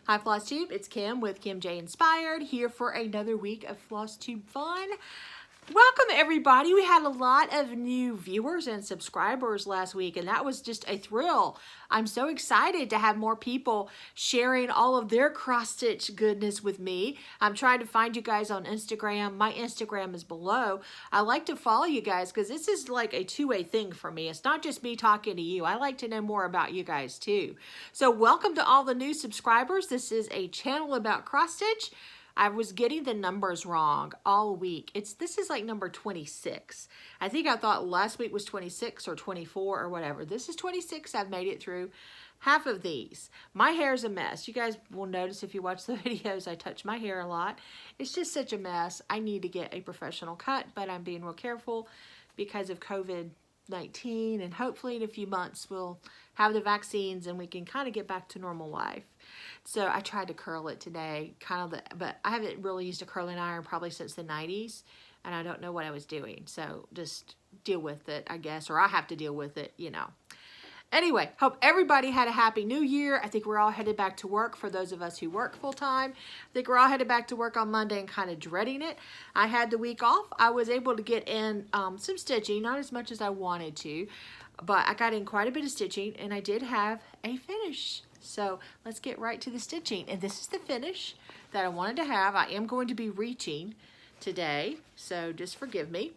Hi Flosstube, it's Kim with Kim J Inspired here for another week of Flosstube fun. Welcome everybody. We had a lot of new viewers and subscribers last week and that was just a thrill. I'm so excited to have more people sharing all of their cross stitch goodness with me. I'm trying to find you guys on Instagram. My Instagram is below. I like to follow you guys because this is like a two-way thing for me. It's not just me talking to you. I like to know more about you guys too. So welcome to all the new subscribers. This is a channel about cross stitch. I was getting the numbers wrong all week. This is like number 26. I think I thought last week was 26 or 24 or whatever. This is 26. I've made it through half of these. My hair is a mess. You guys will notice if you watch the videos, I touch my hair a lot. It's just such a mess. I need to get a professional cut, but I'm being real careful because of COVID-19, and hopefully in a few months we'll have the vaccines and we can kind of get back to normal life. So I tried to curl it today, but I haven't really used a curling iron probably since the 90s, and I don't know what I was doing. So just deal with it, I guess, or I have to deal with it, you know. Anyway, hope everybody had a happy new year. I think we're all headed back to work for those of us who work full time. I think we're all headed back to work on Monday and kind of dreading it. I had the week off. I was able to get in some stitching, not as much as I wanted to, but I got in quite a bit of stitching and I did have a finish. So let's get right to the stitching. And this is the finish that I wanted to have. I am going to be reaching today, so just forgive me.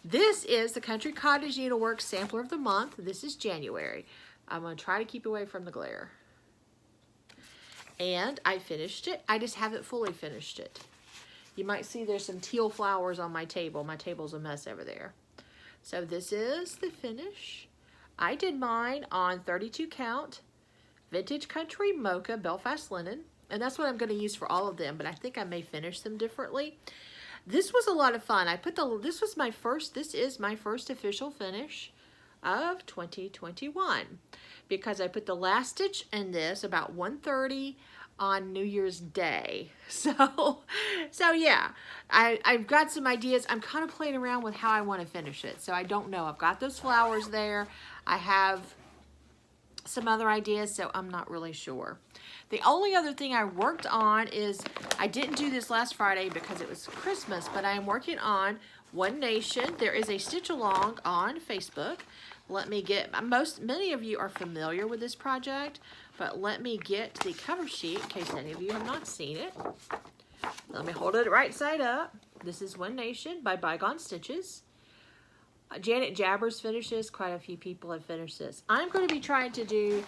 This is the Country Cottage Needlework Sampler of the Month. This is January. I'm going to try to keep away from the glare. And I finished it. I just haven't fully finished it. You might see there's some teal flowers on my table. My table's a mess over there. So this is the finish. I did mine on 32 count Vintage Country Mocha Belfast linen, and that's what I'm going to use for all of them, but I think I may finish them differently. This was a lot of fun. This is my first official finish of 2021 because I put the last stitch in this about 1:30 on New Year's Day. So yeah, I've got some ideas. I'm kind of playing around with how I want to finish it. So I don't know. I've got those flowers there. I have some other ideas, so I'm not really sure. The only other thing I worked on is, I didn't do this last Friday because it was Christmas, but I am working on One Nation. There is a stitch along on Facebook. Let me get, many of you are familiar with this project, but let me get the cover sheet in case any of you have not seen it. Let me hold it right side up. This is One Nation by Bygone Stitches. Janet Jabbers finishes. Quite a few people have finished this. I'm going to be trying to do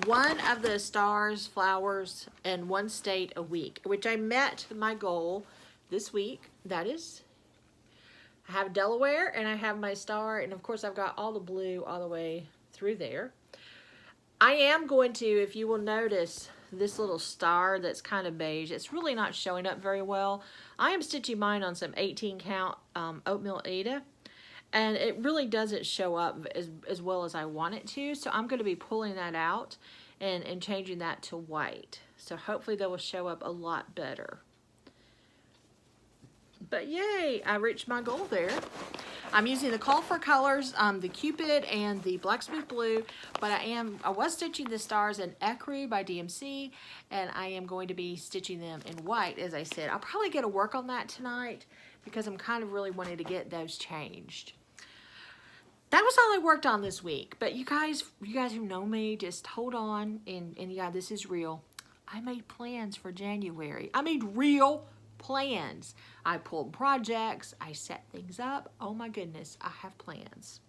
one of the stars, flowers, in one state a week, which I met my goal this week. That is, I have Delaware and I have my star, and of course I've got all the blue all the way through there. I am going to, if you will notice, this little star that's kind of beige, it's really not showing up very well. I am stitching mine on some 18 count oatmeal Aida. And it really doesn't show up as well as I want it to. So I'm going to be pulling that out and changing that to white. So hopefully that will show up a lot better. But yay, I reached my goal there. I'm using the Call for colors, the Cupid and the Blacksmith Blue, but I was stitching the stars in Ecru by DMC, and I am going to be stitching them in white, as I said. I'll probably get to work on that tonight because I'm kind of really wanting to get those changed. That was all I worked on this week, but you guys who know me, just hold on, and yeah, this is real. I made plans for January. I made real plans. I pulled projects, I set things up. Oh my goodness, I have plans.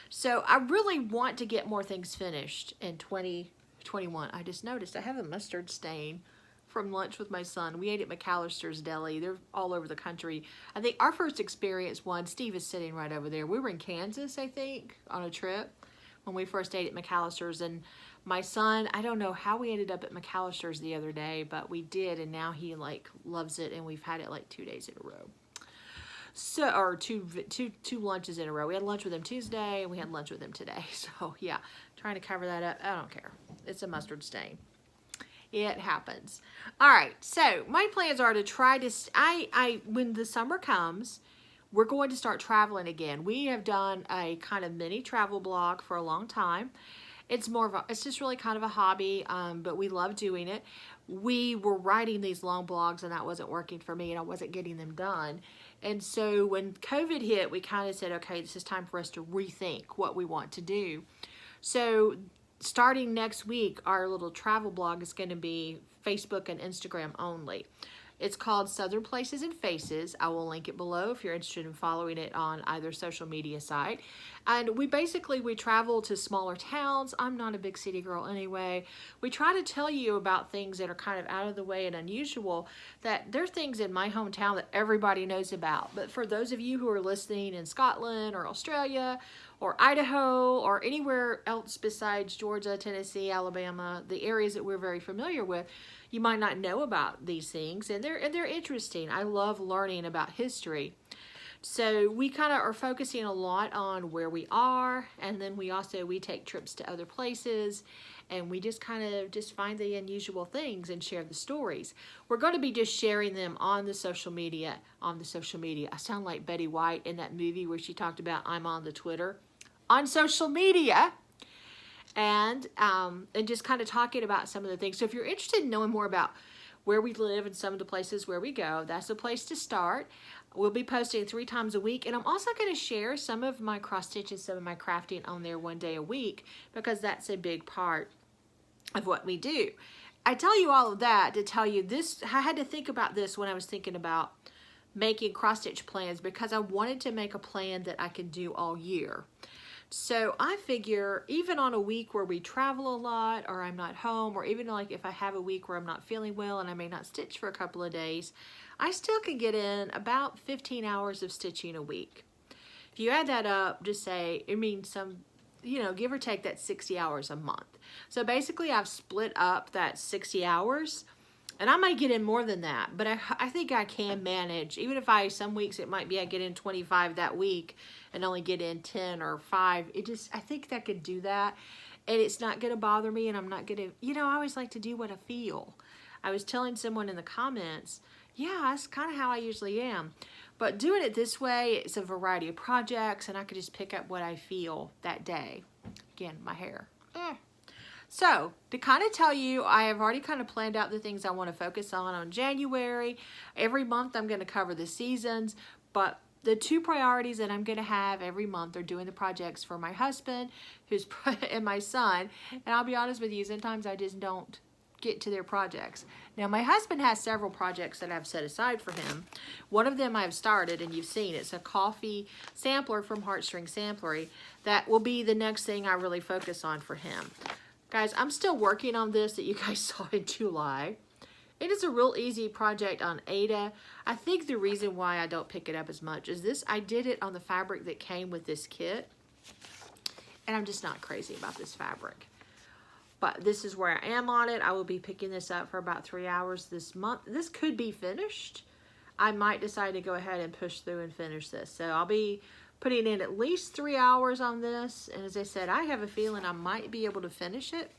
So I really want to get more things finished in 2021. I just noticed I have a mustard stain from lunch with my son. We ate at McAllister's Deli. They're all over the country. I think our first experience one, Steve is sitting right over there. We were in Kansas, I think, on a trip when we first ate at McAllister's, and my son, I don't know how we ended up at McAllister's the other day, but we did, and now he like loves it, and we've had it like 2 days in a row. So, or two lunches in a row. We had lunch with him Tuesday, and we had lunch with him today. So yeah, trying to cover that up. I don't care. It's a mustard stain. It happens. All right, so my plans are to try to, when the summer comes, we're going to start traveling again. We have done a kind of mini travel blog for a long time, It's more of a, it's just really kind of a hobby, but we love doing it. We were writing these long blogs and that wasn't working for me and I wasn't getting them done. And so when COVID hit, we kind of said, okay, this is time for us to rethink what we want to do. So starting next week, our little travel blog is going to be Facebook and Instagram only. It's called Southern Places and Faces. I will link it below if you're interested in following it on either social media site. And we travel to smaller towns. I'm not a big city girl anyway. We try to tell you about things that are kind of out of the way and unusual, that there are things in my hometown that everybody knows about. But for those of you who are listening in Scotland or Australia or Idaho or anywhere else besides Georgia, Tennessee, Alabama, the areas that we're very familiar with, you might not know about these things, and they're interesting. I love learning about history. So we kind of are focusing a lot on where we are, and then we take trips to other places, and we just kind of find the unusual things and share the stories. We're going to be just sharing them on the social media. I sound like Betty White in that movie where she talked about I'm on the Twitter. On social media. And just kind of talking about some of the things. So if you're interested in knowing more about where we live and some of the places where we go, that's a place to start. We'll be posting 3 times a week, and I'm also going to share some of my cross stitches, some of my crafting on there 1 day a week, because that's a big part of what we do. I tell you all of that to tell you this. I had to think about this when I was thinking about making cross stitch plans, because I wanted to make a plan that I could do all year. So I figure even on a week where we travel a lot or I'm not home, or even like if I have a week where I'm not feeling well and I may not stitch for a couple of days, I still can get in about 15 hours of stitching a week. If you add that up, just say, give or take, that's 60 hours a month. So basically I've split up that 60 hours. And I might get in more than that, but I think I can manage. Even if some weeks it might be I get in 25 that week and only get in 10 or 5. I think that could do that. And it's not going to bother me, and I'm not going to, I always like to do what I feel. I was telling someone in the comments, yeah, that's kind of how I usually am. But doing it this way, it's a variety of projects, and I could just pick up what I feel that day. Again, my hair. So, to kind of tell you, I have already kind of planned out the things I want to focus on January. Every month I'm going to cover the seasons, but the 2 priorities that I'm going to have every month are doing the projects for my husband and my son. And I'll be honest with you, sometimes I just don't get to their projects. Now, my husband has several projects that I've set aside for him. One of them I've started, and you've seen, it's a coffee sampler from Heartstring Samplery. That will be the next thing I really focus on for him. Guys, I'm still working on this that you guys saw in July. It is a real easy project on Ada. I think the reason why I don't pick it up as much is this. I did it on the fabric that came with this kit. And I'm just not crazy about this fabric. But this is where I am on it. I will be picking this up for about 3 hours this month. This could be finished. I might decide to go ahead and push through and finish this. So I'll be putting in at least 3 hours on this. And as I said, I have a feeling I might be able to finish it,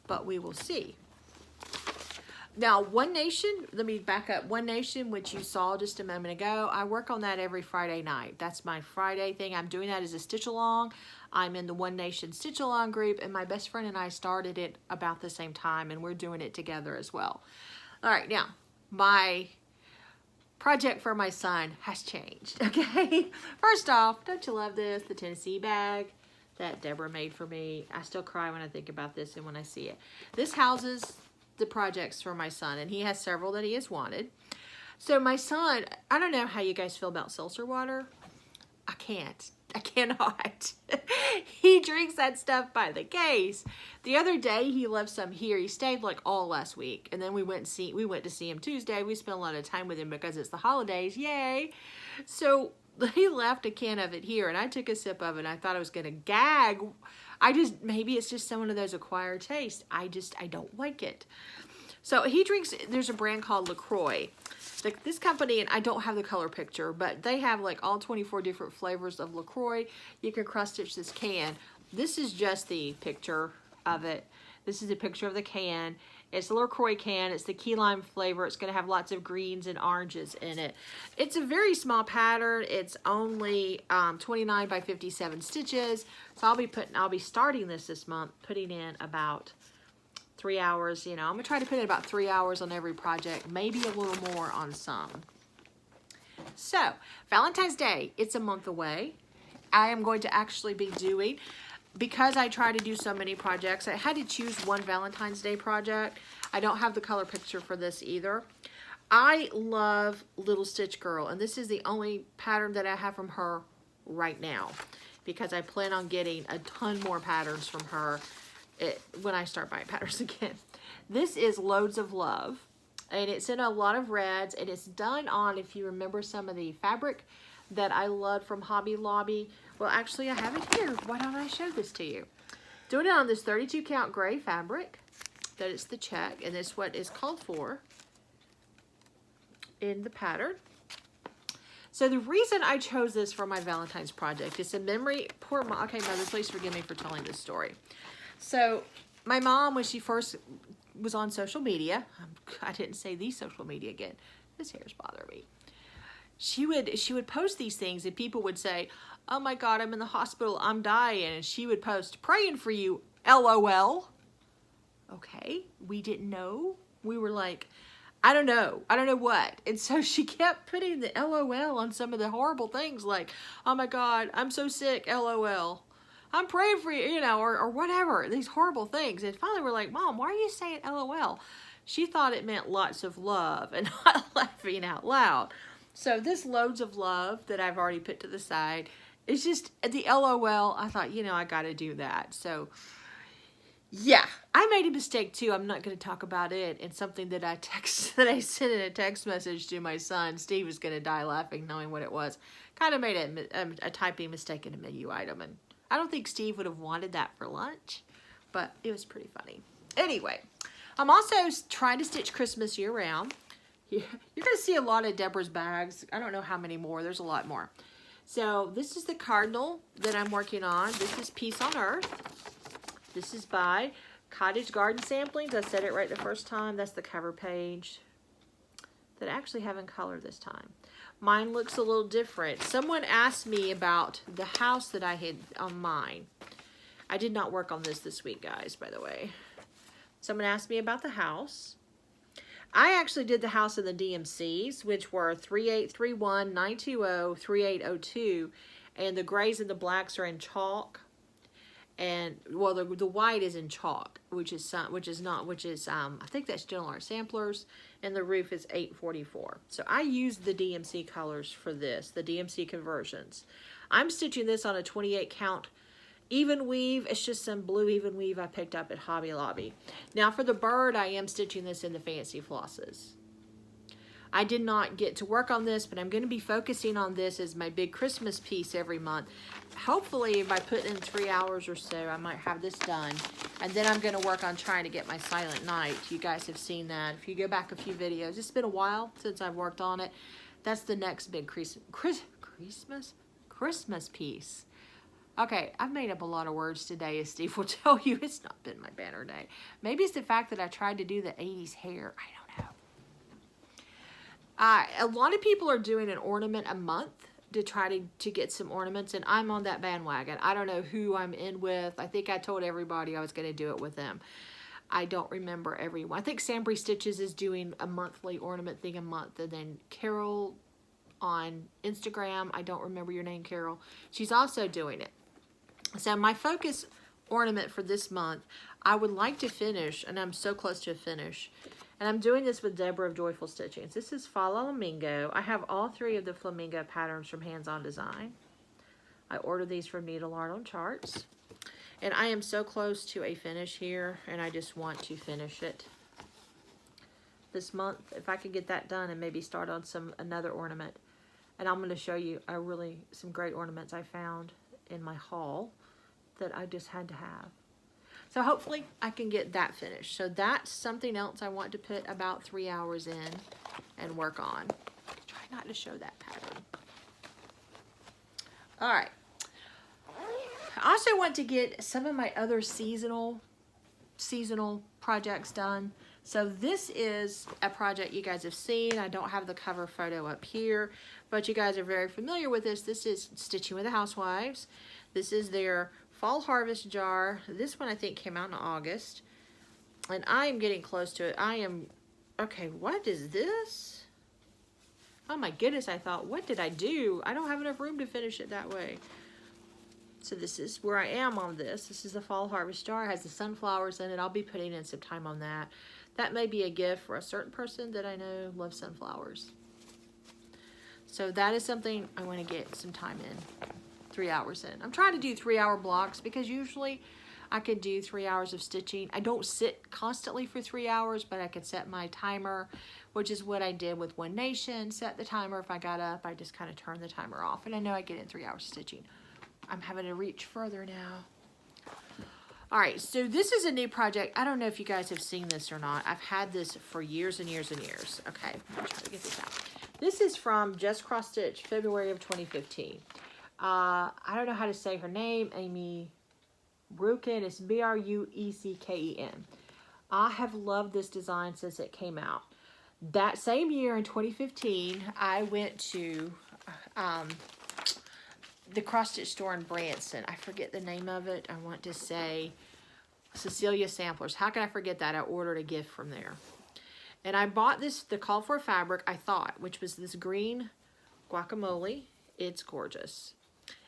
but we will see. Now, One Nation, let me back up. One Nation, which you saw just a moment ago, I work on that every Friday night. That's my Friday thing. I'm doing that as a stitch along. I'm in the One Nation stitch along group, and my best friend and I started it about the same time, and we're doing it together as well. All right, now, my project for my son has changed, okay? First off, don't you love this? The Tennessee bag that Deborah made for me. I still cry when I think about this and when I see it. This houses the projects for my son, and he has several that he has wanted. So my son, I don't know how you guys feel about seltzer water. I cannot. He drinks that stuff by the case. The other day he left some here. He stayed like all last week, and then we went to see him Tuesday. We spent a lot of time with him because it's the holidays. Yay! So he left a can of it here, and I took a sip of it, and I thought I was gonna gag. Maybe it's just one of those acquired tastes. I don't like it. So he drinks, there's a brand called LaCroix. This company, and I don't have the color picture, but they have like all 24 different flavors of LaCroix. You can cross stitch this can. This is just the picture of it. This is a picture of the can. It's a LaCroix can. It's the key lime flavor. It's going to have lots of greens and oranges in it. It's a very small pattern. It's only 29 by 57 stitches. So I'll be starting this month, putting in about 3 hours. You know, I'm going to try to put in about 3 hours on every project, maybe a little more on some. So, Valentine's Day, it's a month away. I am going to actually be doing, because I try to do so many projects, I had to choose one Valentine's Day project. I don't have the color picture for this either. I love Little Stitch Girl, and this is the only pattern that I have from her right now, because I plan on getting a ton more patterns from her when I start buying patterns again. This is Loads of Love, and it's in a lot of reds, and it's done on, if you remember some of the fabric that I loved from Hobby Lobby. Well, actually, I have it here. Why don't I show this to you? Doing it on this 32 count gray fabric. That is the check, and it's what is called for in the pattern. So the reason I chose this for my Valentine's project is a memory. Poor mom. Okay, Mother, please forgive me for telling this story. So my mom, when she first was on social media, I didn't say the social media again. This hair's bothering me. She would post these things, and people would say, "Oh my God, I'm in the hospital, I'm dying," and she would post, "Praying for you, LOL." Okay, we didn't know. We were like, I don't know what. And so she kept putting the LOL on some of the horrible things, like, "Oh my God, I'm so sick, LOL. I'm praying for you," you know, or whatever, these horrible things. And finally we're like, "Mom, why are you saying LOL?" She thought it meant lots of love and not laughing out loud. So this Loads of Love that I've already put to the side, it's just the LOL. I thought, you know, I got to do that. So yeah, I made a mistake too. I'm not going to talk about it. And something that I sent in a text message to my son. Steve was going to die laughing knowing what it was. Kind of made a typing mistake in a menu item. And I don't think Steve would have wanted that for lunch, but it was pretty funny. Anyway, I'm also trying to stitch Christmas year round. You're going to see a lot of Deborah's bags. I don't know how many more. There's a lot more. So this is the cardinal that I'm working on. This is Peace on Earth. This is by Cottage Garden Samplings. I said it right the first time. That's the cover page that I actually have in color this time. Mine looks a little different. Someone asked me about the house that I had on mine. I did not work on this week, guys, by the way. Someone asked me about the house. I actually did the house in the DMCs, which were 3831, 920, 3802, and the grays and the blacks are in chalk. And well, the white is in chalk, which is I think that's General Art Samplers, and the roof is 844. So I used the DMC colors for this, the DMC conversions. I'm stitching this on a 28 count even weave. It's just some blue even weave I picked up at Hobby Lobby. Now for the bird, I am stitching this in the fancy flosses. I did not get to work on this, but I'm going to be focusing on this as my big Christmas piece every month. Hopefully, if I put in 3 hours or so, I might have this done. And then I'm going to work on trying to get my Silent Night. You guys have seen that. If you go back a few videos, it's been a while since I've worked on it. That's the next big Christmas piece. Okay, I've made up a lot of words today, as Steve will tell you. It's not been my banner day. Maybe it's the fact that I tried to do the 80s hair. I don't know. A lot of people are doing an ornament a month to try to get some ornaments, and I'm on that bandwagon. I don't know who I'm in with. I think I told everybody I was going to do it with them. I don't remember everyone. I think Sambry Stitches is doing a monthly ornament thing a month, and then Carol on Instagram, I don't remember your name, Carol, she's also doing it. So my focus ornament for this month, I would like to finish, and I'm so close to a finish, and I'm doing this with Deborah of Joyful Stitchings. This is Flamingo. I have all 3 of the Flamingo patterns from Hands On Design. I ordered these from Needle Art on Charts. And I am so close to a finish here, and I just want to finish it this month. If I could get that done and maybe start on another ornament. And I'm going to show you some great ornaments I found in my haul that I just had to have. So hopefully I can get that finished. So that's something else I want to put about 3 hours in and work on. Try not to show that pattern. All right. I also want to get some of my other seasonal projects done. So this is a project you guys have seen. I don't have the cover photo up here, but you guys are very familiar with this. This is Stitching with the Housewives. This is their fall harvest jar. This one I think came out in August. And I am getting close to it. Okay, what is this? Oh my goodness, I thought, what did I do? I don't have enough room to finish it that way. So this is where I am on this. This is the fall harvest jar. It has the sunflowers in it. I'll be putting in some time on that. That may be a gift for a certain person that I know loves sunflowers. So that is something I want to get some time in. 3 hours in. I'm trying to do 3-hour blocks because usually I could do 3 hours of stitching. I don't sit constantly for 3 hours, but I could set my timer, which is what I did with One Nation. Set the timer. If I got up, I just kind of turned the timer off. And I know I get in 3 hours stitching. I'm having to reach further now. All right, so this is a new project. I don't know if you guys have seen this or not. I've had this for years and years and years. Okay, I'm trying to get this out. This is from Just Cross Stitch, February of 2015. I don't know how to say her name, Amy Brucken. It's B-R-U-E-C-K-E-N. I have loved this design since it came out. That same year in 2015, I went to the cross stitch store in Branson. I forget the name of it. I want to say Cecilia Samplers. How can I forget that? I ordered a gift from there. And I bought this, the call for fabric, I thought, which was this green guacamole. It's gorgeous.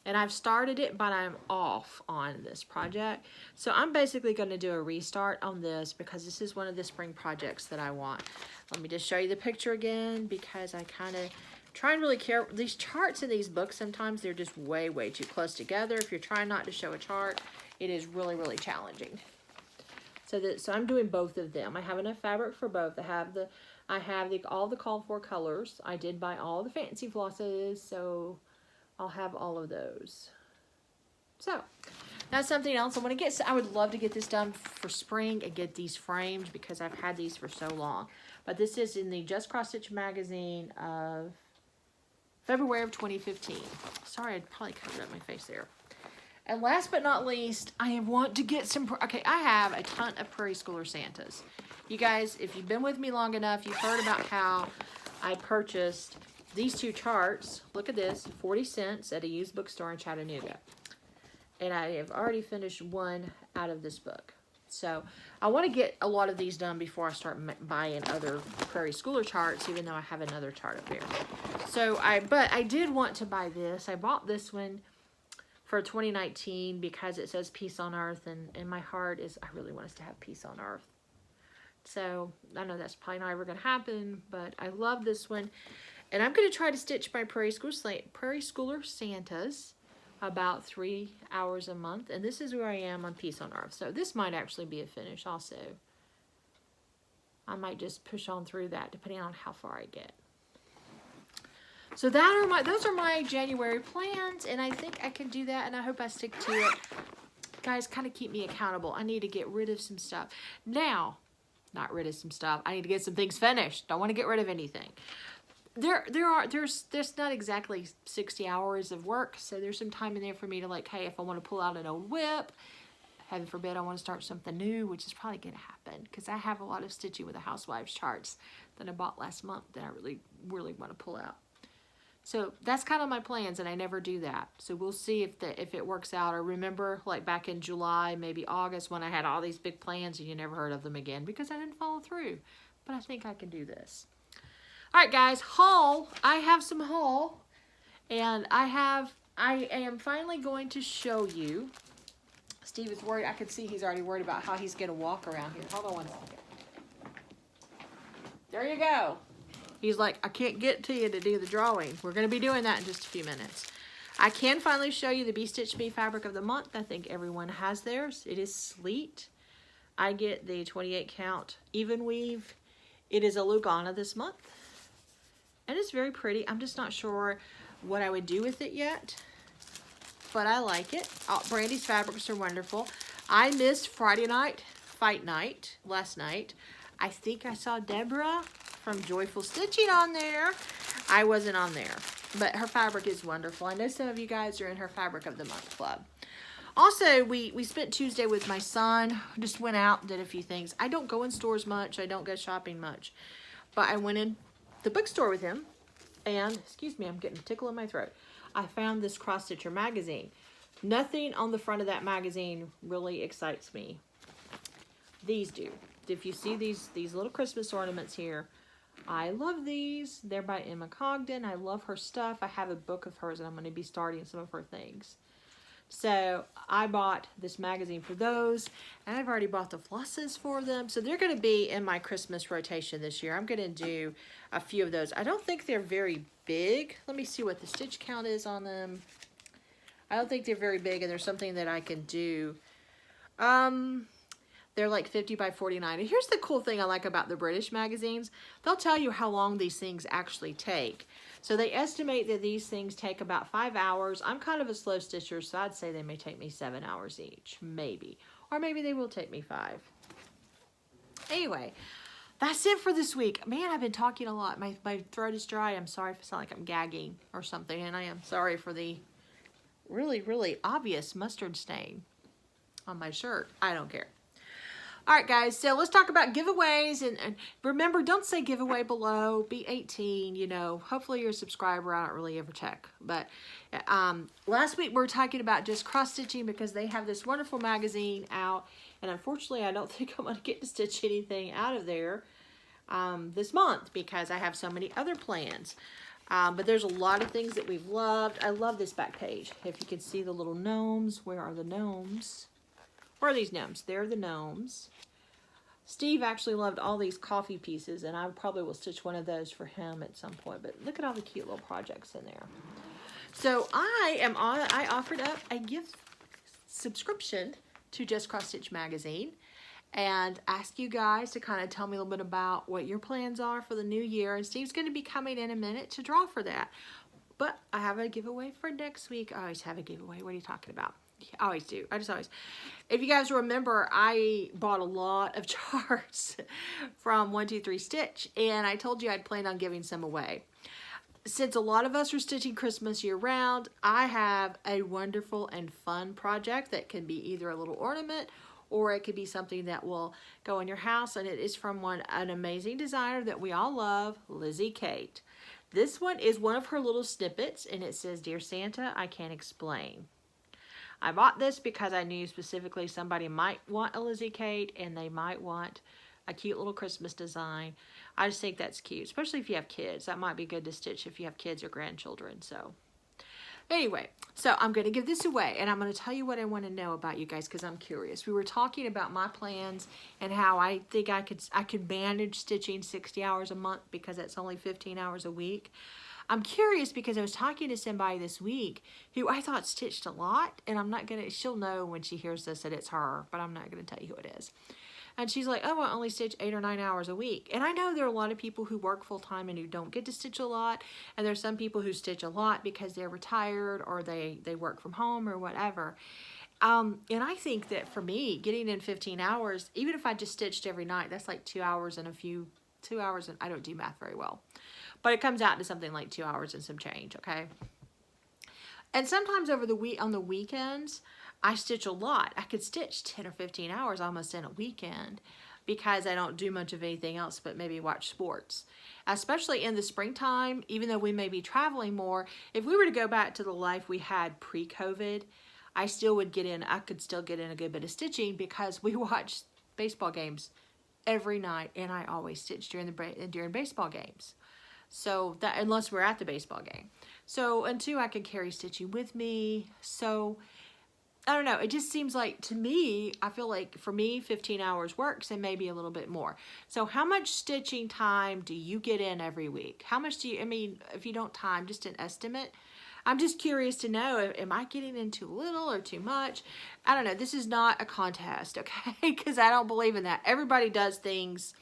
And I've started it, but I'm off on this project. So I'm basically going to do a restart on this because this is one of the spring projects that I want. Let me just show you the picture again because I kind of try and really care. These charts in these books, sometimes they're just way, way too close together. If you're trying not to show a chart, it is really, really challenging. So I'm doing both of them. I have enough fabric for both. I have all the called for colors. I did buy all the fancy flosses, so I'll have all of those. So that's something else I want to get. I would love to get this done for spring and get these framed because I've had these for so long. But this is in the Just Cross Stitch magazine of February of 2015. Sorry, I probably covered up my face there. And last but not least, I want to get some, okay, I have a ton of Prairie Schooler Santas. You guys, if you've been with me long enough, you've heard about how I purchased these two charts. Look at this, 40 cents at a used bookstore in Chattanooga. And I have already finished one out of this book. So I want to get a lot of these done before I start buying other Prairie Schooler charts, even though I have another chart up there. So but I did want to buy this. I bought this one for 2019 because it says Peace on Earth, and my heart is, I really want us to have peace on Earth. So I know that's probably not ever going to happen, but I love this one. And I'm going to try to stitch my Prairie Schooler Santas about 3 hours a month. And this is where I am on Peace on Earth. So this might actually be a finish also. I might just push on through that depending on how far I get. So those are my January plans, and I think I can do that, and I hope I stick to it. Guys, kind of keep me accountable. I need to get rid of some stuff. Now, not rid of some stuff. I need to get some things finished. Don't want to get rid of anything. There's not exactly 60 hours of work, so there's some time in there for me to, like, hey, if I want to pull out an old whip, heaven forbid I want to start something new, which is probably going to happen because I have a lot of Stitching with the Housewives charts that I bought last month that I really, really want to pull out. So that's kind of my plans, and I never do that. So we'll see if it works out. Or remember, like back in July, maybe August, when I had all these big plans and you never heard of them again because I didn't follow through. But I think I can do this. All right, guys, haul. I have some haul, and I am finally going to show you. Steve is worried. I can see he's already worried about how he's going to walk around here. Hold on one second. There you go. He's like, I can't get to you to do the drawing. We're going to be doing that in just a few minutes. I can finally show you the Bee Stitch Me fabric of the month. I think everyone has theirs. It is Sleet. I get the 28 count even weave. It is a Lugana this month. And it's very pretty. I'm just not sure what I would do with it yet. But I like it. Brandy's fabrics are wonderful. I missed Friday night, fight night, last night. I think I saw Deborah from Joyful Stitching on there. I wasn't on there, but her fabric is wonderful. I know some of you guys are in her Fabric of the Month club. Also, we spent Tuesday with my son. Just went out and did a few things. I don't go in stores much. I don't go shopping much. But I went in the bookstore with him. And, excuse me, I'm getting a tickle in my throat. I found this Cross Stitcher magazine. Nothing on the front of that magazine really excites me. These do. If you see these little Christmas ornaments here, I love these. They're by Emma Cogden. I love her stuff. I have a book of hers and I'm going to be starting some of her things. So I bought this magazine for those, and I've already bought the flosses for them. So they're going to be in my Christmas rotation this year. I'm going to do a few of those. I don't think they're very big. Let me see what the stitch count is on them. I don't think they're very big, and there's something that I can do. They're like 50 by 49. And here's the cool thing I like about the British magazines. They'll tell you how long these things actually take. So they estimate that these things take about 5 hours. I'm kind of a slow stitcher, so I'd say they may take me 7 hours each, maybe. Or maybe they will take me 5. Anyway, that's it for this week. Man, I've been talking a lot. My throat is dry. I'm sorry if I sound like I'm gagging or something. And I am sorry for the really, really obvious mustard stain on my shirt. I don't care. All right, guys, so let's talk about giveaways. And remember, don't say giveaway below. Be 18, you know. Hopefully you're a subscriber. I don't really ever check. But last week we were talking about just cross-stitching because they have this wonderful magazine out. And unfortunately, I don't think I'm going to get to stitch anything out of there this month because I have so many other plans. But there's a lot of things that we've loved. I love this back page. If you can see the little gnomes. Where are the gnomes? Where are these gnomes? They're the gnomes. Steve actually loved all these coffee pieces, and I probably will stitch one of those for him at some point. But look at all the cute little projects in there. So I offered up a gift subscription to Just Cross Stitch magazine and ask you guys to kind of tell me a little bit about what your plans are for the new year. And Steve's going to be coming in a minute to draw for that. But I have a giveaway for next week. I always have a giveaway. What are you talking about? I always do. I just always. If you guys remember, I bought a lot of charts from 1-2-3 Stitch, and I told you I'd planned on giving some away. Since a lot of us are stitching Christmas year-round, I have a wonderful and fun project that can be either a little ornament or it could be something that will go in your house, and it is from an amazing designer that we all love, Lizzie Kate. This one is one of her little snippets, and it says, "Dear Santa, I can't explain." I bought this because I knew specifically somebody might want a Lizzie Kate and they might want a cute little Christmas design. I just think that's cute, especially if you have kids. That might be good to stitch if you have kids or grandchildren. So anyway, so I'm going to give this away, and I'm going to tell you what I want to know about you guys because I'm curious. We were talking about my plans and how I think I could manage stitching 60 hours a month because that's only 15 hours a week. I'm curious because I was talking to somebody this week who I thought stitched a lot, and I'm not going to, she'll know when she hears this that it's her, but I'm not going to tell you who it is. And she's like, oh, I only stitch 8 or 9 hours a week. And I know there are a lot of people who work full time and who don't get to stitch a lot. And there's some people who stitch a lot because they're retired or they work from home or whatever. And I think that for me, getting in 15 hours, even if I just stitched every night, that's like 2 hours and 2 hours, and I don't do math very well. But it comes out to something like 2 hours and some change, okay? And sometimes over the week, on the weekends, I stitch a lot. I could stitch 10 or 15 hours almost in a weekend because I don't do much of anything else but maybe watch sports. Especially in the springtime, even though we may be traveling more, if we were to go back to the life we had pre-COVID, I could still get in a good bit of stitching because we watch baseball games every night, and I always stitch during baseball games. So that, unless we're at the baseball game. So, and two, I could carry stitching with me. So, I don't know. It just seems like, to me, I feel like for me, 15 hours works and maybe a little bit more. So how much stitching time do you get in every week? How much do you, I mean, if you don't time, just an estimate. I'm just curious to know, am I getting in too little or too much? I don't know. This is not a contest, okay? Because I don't believe in that. Everybody does things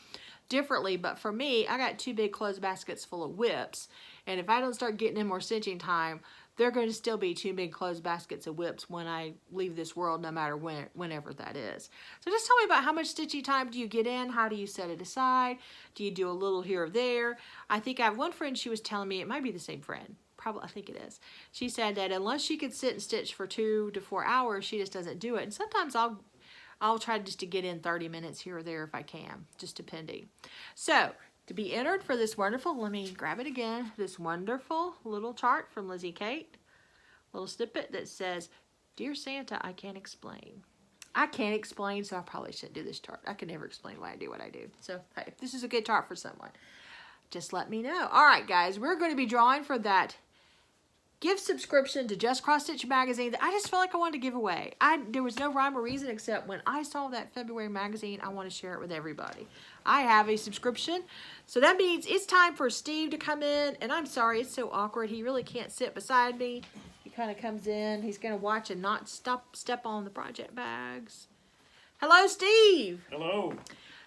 differently, but for me, I got 2 big clothes baskets full of whips, and if I don't start getting in more stitching time, they're going to still be 2 big clothes baskets of whips when I leave this world, no matter whenever that is. So just tell me about how much stitching time do you get in? How do you set it aside? Do you do a little here or there? I think I have one friend, she was telling me, it might be the same friend, probably, I think it is. She said that unless she could sit and stitch for 2 to 4 hours, she just doesn't do it. And sometimes I'll try just to get in 30 minutes here or there if I can, just depending. So, to be entered for this wonderful, let me grab it again, this wonderful little chart from Lizzie Kate. Little snippet that says, Dear Santa, I can't explain. I can't explain, so I probably shouldn't do this chart. I can never explain why I do what I do. So, hey, if this is a good chart for someone, just let me know. All right, guys, we're going to be drawing for that gift subscription to Just Cross Stitch magazine that I just felt like I wanted to give away. There was no rhyme or reason except when I saw that February magazine, I want to share it with everybody. I have a subscription, so that means it's time for Steve to come in, and I'm sorry, it's so awkward. He really can't sit beside me. He kind of comes in. He's going to watch and not step on the project bags. Hello, Steve. Hello.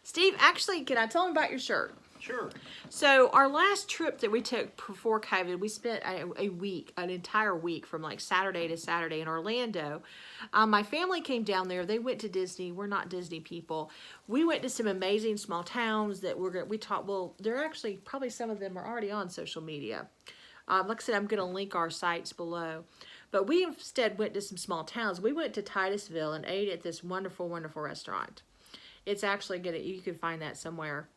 Steve, actually, can I tell him about your shirt? Sure. So our last trip that we took before COVID, we spent a week, an entire week from like Saturday to Saturday in Orlando. My family came down there. They went to Disney. We're not Disney people. We went to some amazing small towns that we taught. Well, they're actually, probably some of them are already on social media. Like I said, I'm going to link our sites below. But we instead went to some small towns. We went to Titusville and ate at this wonderful, wonderful restaurant. It's actually good. You can find that somewhere.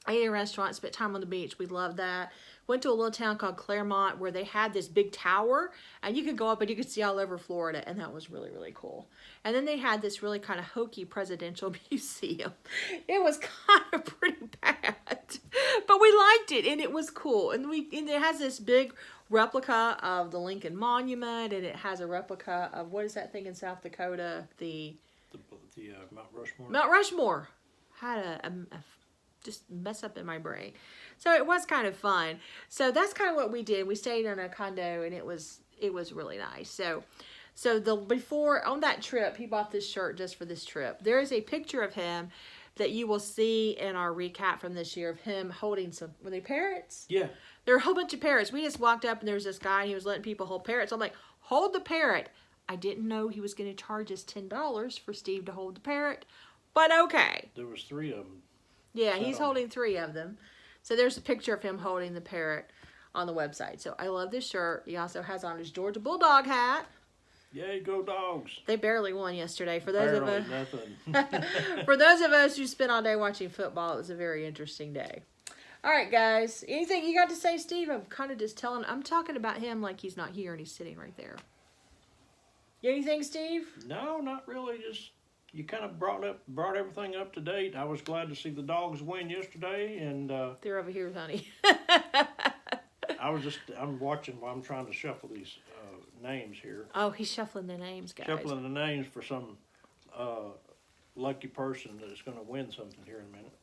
I ate at a restaurant, spent time on the beach. We loved that. Went to a little town called Claremont where they had this big tower and you could go up and you could see all over Florida, and that was really, really cool. And then they had this really kind of hokey presidential museum. It was kind of pretty bad, but we liked it and it was cool. And it has this big replica of the Lincoln Monument, and it has a replica of, what is that thing in South Dakota? The Mount Rushmore. Mount Rushmore. Had a just mess up in my brain. So it was kind of fun. So that's kind of what we did. We stayed in a condo and it was really nice. So before on that trip, he bought this shirt just for this trip. There is a picture of him that you will see in our recap from this year of him holding were they parrots? Yeah. There were a whole bunch of parrots. We just walked up and there was this guy and he was letting people hold parrots. I'm like, hold the parrot. I didn't know he was going to charge us $10 for Steve to hold the parrot, but okay. There was 3 of them. Yeah, he's holding 3 of them. So there's a picture of him holding the parrot on the website. So I love this shirt. He also has on his Georgia Bulldog hat. Yay, go Dogs. They barely won yesterday. For those of us, nothing. for those of us who spent all day watching football, it was a very interesting day. All right, guys. Anything you got to say, Steve? I'm kind of just I'm talking about him like he's not here and he's sitting right there. Anything, Steve? No, not really. Just you kind of brought everything up to date. I was glad to see the Dogs win yesterday, and they're over here, honey. I'm watching while I'm trying to shuffle these names here. Oh, he's shuffling the names, guys. Shuffling the names for some lucky person that's going to win something here in a minute.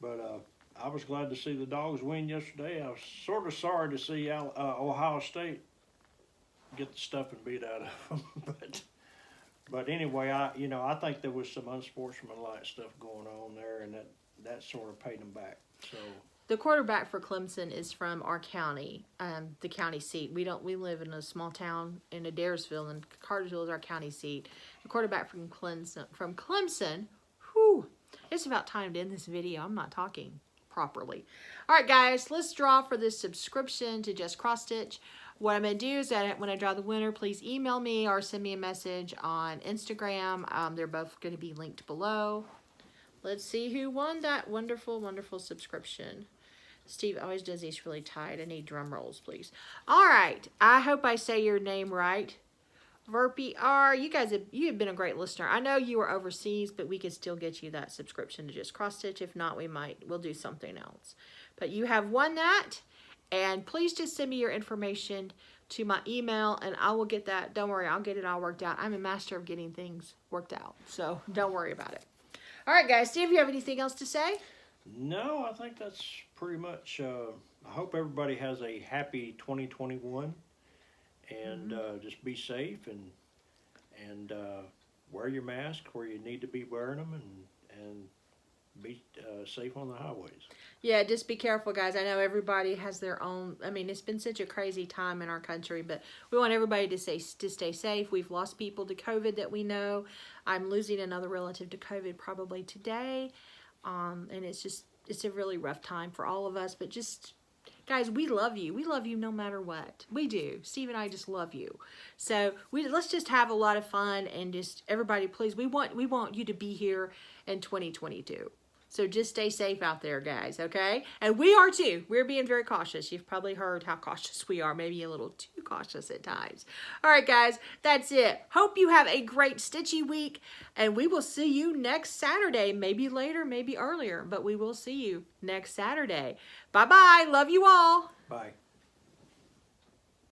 But I was glad to see the Dogs win yesterday. I was sort of sorry to see Ohio State get the stuffing beat out of them, but anyway, I think there was some unsportsmanlike stuff going on there, and that sort of paid them back. So the quarterback for Clemson is from our county, the county seat. We live in a small town in Adairsville, and Cartersville is our county seat. The quarterback from Clemson, whew, it's about time to end this video. I'm not talking properly. All right, guys, let's draw for this subscription to Just Cross Stitch. What I'm going to do is that when I draw the winner, please email me or send me a message on Instagram. They're both going to be linked below. Let's see who won that wonderful, wonderful subscription. Steve always does these really tight. I need drum rolls, please. All right. I hope I say your name right. Verpy R. You have been a great listener. I know you were overseas, but we can still get you that subscription to Just Cross Stitch. If not, we'll do something else. But you have won that. And please just send me your information to my email, and I will get that. Don't worry, I'll get it all worked out. I'm a master of getting things worked out, so don't worry about it. All right, guys. Steve, you have anything else to say? No, I think that's pretty much. I hope everybody has a happy 2021, and just be safe and wear your mask where you need to be wearing them, and be safe on the highways. Yeah, just be careful, guys. I know everybody has their own. I mean, it's been such a crazy time in our country, but we want everybody to stay safe. We've lost people to COVID that we know. I'm losing another relative to COVID probably today, and it's a really rough time for all of us. But just Guys, we love you. We love you no matter what. We do. Steve and I just love you. So let's just have a lot of fun and just everybody, please. We want you to be here in 2022. So just stay safe out there, guys, okay? And we are too. We're being very cautious. You've probably heard how cautious we are, maybe a little too cautious at times. All right, guys, that's it. Hope you have a great stitchy week, and we will see you next Saturday. Maybe later, maybe earlier, but we will see you next Saturday. Bye-bye. Love you all. Bye.